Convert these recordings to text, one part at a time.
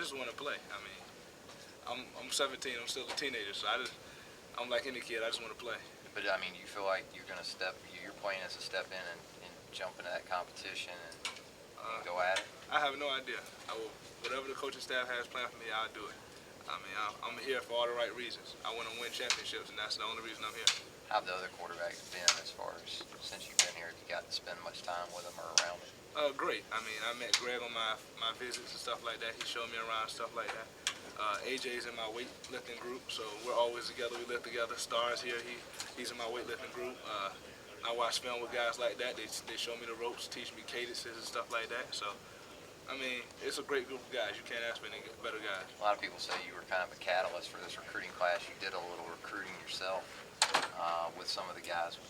just want to play. I mean, I'm 17. I'm still a teenager, so I'm like any kid. I just want to play. But I mean, you feel like you're going to you're playing as a step in and jump into that competition and go at it? I have no idea. Whatever the coaching staff has planned for me, I'll do it. I mean, I'm here for all the right reasons. I want to win championships, and that's the only reason I'm here. How have the other quarterbacks been as far as since you've been here? Have you got to spend much time with them or around them? Great. I mean, I met Greg on my visits and stuff like that. He showed me around stuff like that. AJ's in my weightlifting group, so we're always together. We lift together. Star's here. He's in my weightlifting group. I watch film with guys like that. They show me the ropes, teach me cadences and stuff like that. So, I mean, it's a great group of guys. You can't ask for any better guys. A lot of people say you were kind of a catalyst for this recruiting class. You did a little recruiting yourself with some of the guys.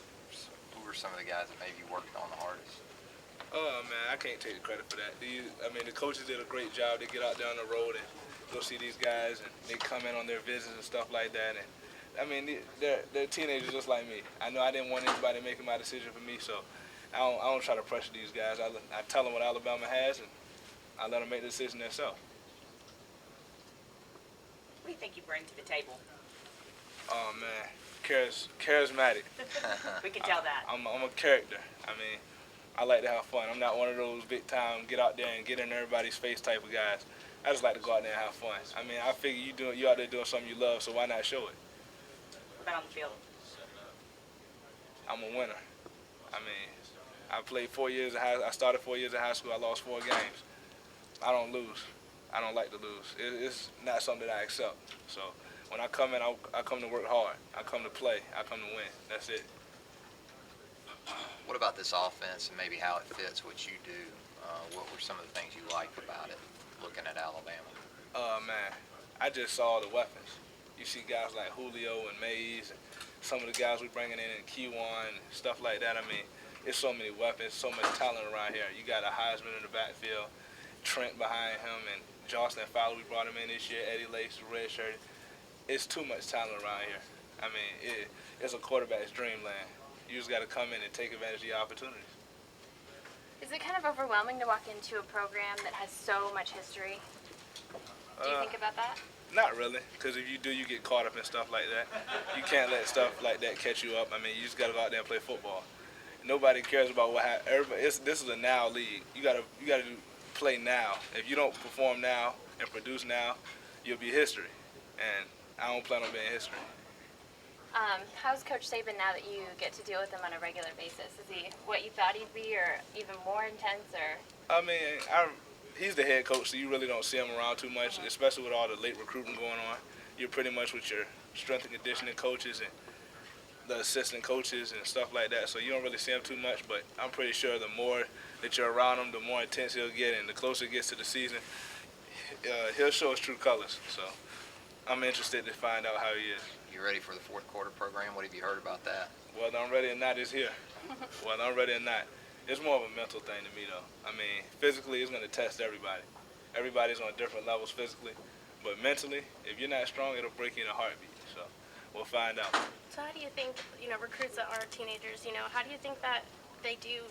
Who were some of the guys that maybe you worked on the hardest? Oh, man, I can't take the credit for that. I mean, the coaches did a great job. They get out there on the road and go see these guys, and they come in on their visits and stuff like that. And I mean, they're teenagers just like me. I know I didn't want anybody making my decision for me, so I don't try to pressure these guys. I tell them what Alabama has, and I let them make the decision themselves. What do you think you bring to the table? Oh, man, charismatic. We can tell that. I'm a character. I mean, I like to have fun. I'm not one of those big-time get out there and get in everybody's face type of guys. I just like to go out there and have fun. I mean, I figure you out there doing something you love, so why not show it? What about on the field? I'm a winner. I mean, I played 4 years I started 4 years in high school. I lost 4 games. I don't lose. I don't like to lose. It's not something that I accept. So when I come in, I come to work hard. I come to play. I come to win. That's it. What about this offense and maybe how it fits what you do? What were some of the things you liked about it, looking at Alabama? Man, I just saw the weapons. You see guys like Julio and Mays, and some of the guys we bringing in Keywan and stuff like that. I mean, it's so many weapons, so much talent around here. You got a Heisman in the backfield, Trent behind him, and Jocelyn Fowler, we brought him in this year, Eddie Lace, red shirt. It's too much talent around here. I mean, it's a quarterback's dreamland. You just got to come in and take advantage of your opportunities. Is it kind of overwhelming to walk into a program that has so much history? Do you think about that? Not really, because if you do, you get caught up in stuff like that. You can't let stuff like that catch you up. I mean, you just got to go out there and play football. Nobody cares about what happened. This is a now league. You got to play now. If you don't perform now and produce now, you'll be history. And I don't plan on being history. How's Coach Saban now that you get to deal with him on a regular basis? Is he what you thought he'd be, or even more intense, or? I mean, he's the head coach, so you really don't see him around too much, especially with all the late recruiting going on. You're pretty much with your strength and conditioning coaches and the assistant coaches and stuff like that, so you don't really see him too much, but I'm pretty sure the more that you're around him, the more intense he'll get, and the closer it gets to the season, he'll show his true colors. So I'm interested to find out how he is. You ready for the fourth quarter program? What have you heard about that? Whether I'm ready or not is here. Whether I'm ready or not. It's more of a mental thing to me, though. I mean, physically, it's going to test everybody. Everybody's on different levels physically. But mentally, if you're not strong, it'll break you in a heartbeat. So we'll find out. So how do you think, recruits that are teenagers, how do you think that they do,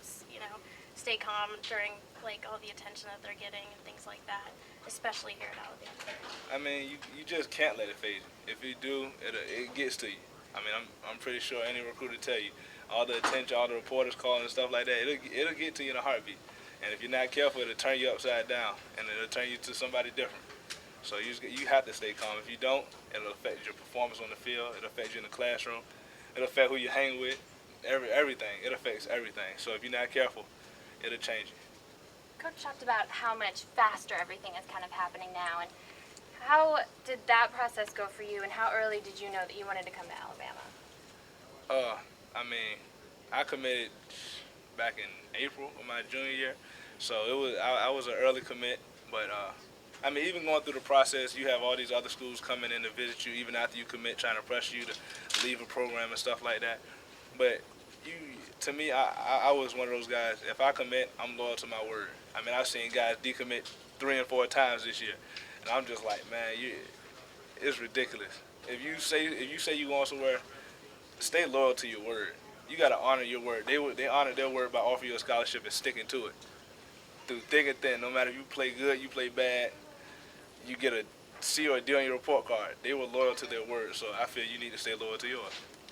stay calm during, all the attention that they're getting and things like that, especially here at Alabama? I mean, you just can't let it phase you. If you do, it gets to you. I mean, I'm pretty sure any recruiter tell you, all the attention, all the reporters calling and stuff like that, it'll get to you in a heartbeat. And if you're not careful, it'll turn you upside down, and it'll turn you to somebody different. So you have to stay calm. If you don't, it'll affect your performance on the field. It'll affect you in the classroom. It'll affect who you hang with. Everything. It affects everything. So if you're not careful, it'll change you. Coach talked about how much faster everything is kind of happening now, and how did that process go for you, and how early did you know that you wanted to come to Alabama? I mean, I committed back in April of my junior year, so I was an early commit. But I mean, even going through the process, you have all these other schools coming in to visit you even after you commit, trying to pressure you to leave a program and stuff like that. But to me, I was one of those guys. If I commit, I'm loyal to my word. I mean, I've seen guys decommit 3 and 4 times this year, and I'm just like, man, it's ridiculous. If you say you going somewhere, stay loyal to your word. You got to honor your word. They honor their word by offering you a scholarship and sticking to it through thick and thin. No matter if you play good, you play bad, you get a C or a D on your report card. They were loyal to their word, so I feel you need to stay loyal to yours.